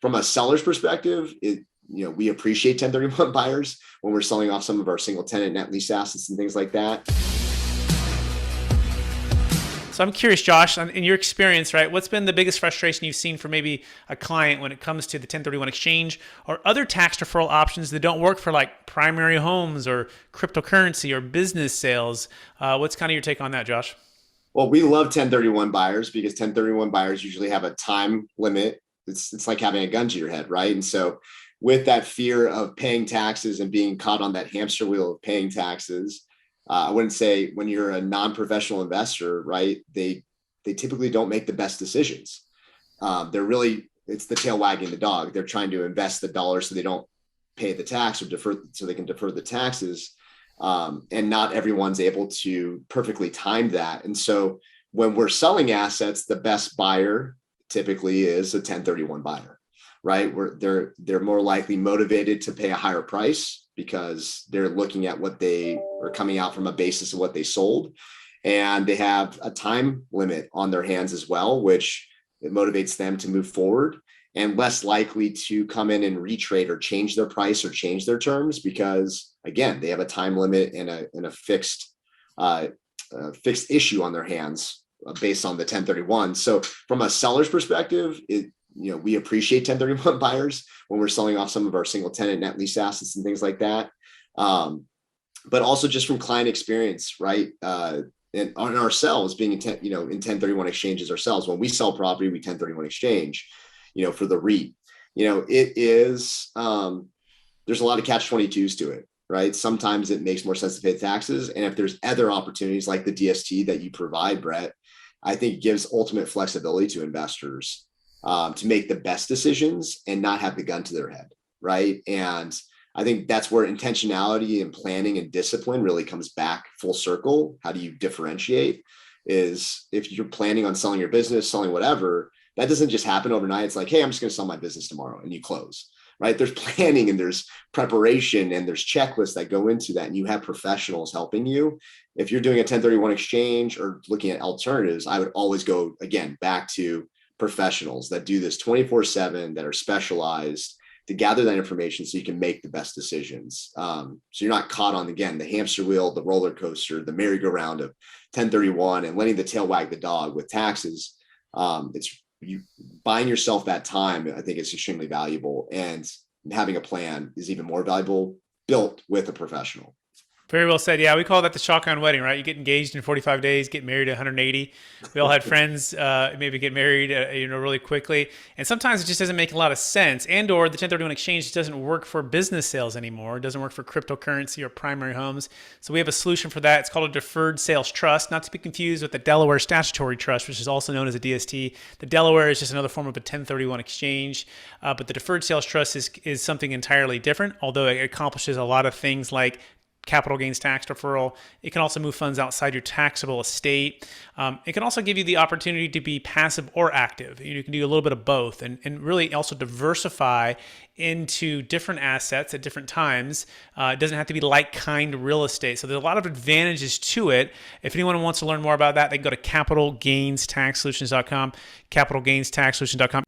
From a seller's perspective, we appreciate 1031 buyers when we're selling off some of our single tenant net lease assets and things like that. So I'm curious, Josh, in your experience, right, what's been the biggest frustration you've seen for maybe a client when it comes to the 1031 exchange or other tax deferral options that don't work for like primary homes or cryptocurrency or business sales? What's kind of your take on that, Josh? Well, we love 1031 buyers because 1031 buyers usually have a time limit. It's like having a gun to your head, right? And so with that fear of paying taxes and being caught on that hamster wheel of paying taxes, I wouldn't say when you're a non-professional investor, right? They typically don't make the best decisions. It's the tail wagging the dog. They're trying to invest the dollar so they don't pay the tax or so they can defer the taxes. And not everyone's able to perfectly time that. And so when we're selling assets, the best buyer typically is a 1031 buyer, right? They're more likely motivated to pay a higher price because they're looking at what they are coming out from a basis of what they sold. And they have a time limit on their hands as well, which it motivates them to move forward and less likely to come in and retrade or change their price or change their terms because, again, they have a time limit and a fixed issue on their hands based on the 1031. So from a seller's perspective, we appreciate 1031 buyers when we're selling off some of our single tenant net lease assets and things like that. But also just from client experience, right? And on ourselves being in 1031 exchanges ourselves, when we sell property, we 1031 exchange, for the REIT, it is, there's a lot of catch-22s to it, right? Sometimes it makes more sense to pay taxes. And if there's other opportunities like the DST that you provide, Brett, I think it gives ultimate flexibility to investors to make the best decisions and not have the gun to their head, right? And I think that's where intentionality and planning and discipline really comes back full circle. How do you differentiate? Is if you're planning on selling your business, selling whatever, that doesn't just happen overnight. It's like, hey, I'm just going to sell my business tomorrow and you close, right? There's planning and there's preparation and there's checklists that go into that. And you have professionals helping you. If you're doing a 1031 exchange or looking at alternatives, I would always go, again, back to professionals that do this 24/7, that are specialized to gather that information so you can make the best decisions. So you're not caught on, again, the hamster wheel, the roller coaster, the merry-go-round of 1031 and letting the tail wag the dog with taxes. It's you buying yourself that time. I think it's extremely valuable, and having a plan is even more valuable built with a professional. Very well said. Yeah, we call that the shotgun wedding, right? You get engaged in 45 days, get married in 180. We all had friends maybe get married, really quickly. And sometimes it just doesn't make a lot of sense. And or the 1031 exchange just doesn't work for business sales anymore. It doesn't work for cryptocurrency or primary homes. So we have a solution for that. It's called a Deferred Sales Trust, not to be confused with the Delaware Statutory Trust, which is also known as a DST. The Delaware is just another form of a 1031 exchange. But the Deferred Sales Trust is something entirely different, although it accomplishes a lot of things like capital gains tax deferral. It can also move funds outside your taxable estate. It can also give you the opportunity to be passive or active. You can do a little bit of both and really also diversify into different assets at different times. It doesn't have to be like-kind real estate. So there's a lot of advantages to it. If anyone wants to learn more about that, they can go to capitalgainstaxsolutions.com, capitalgainstaxsolutions.com.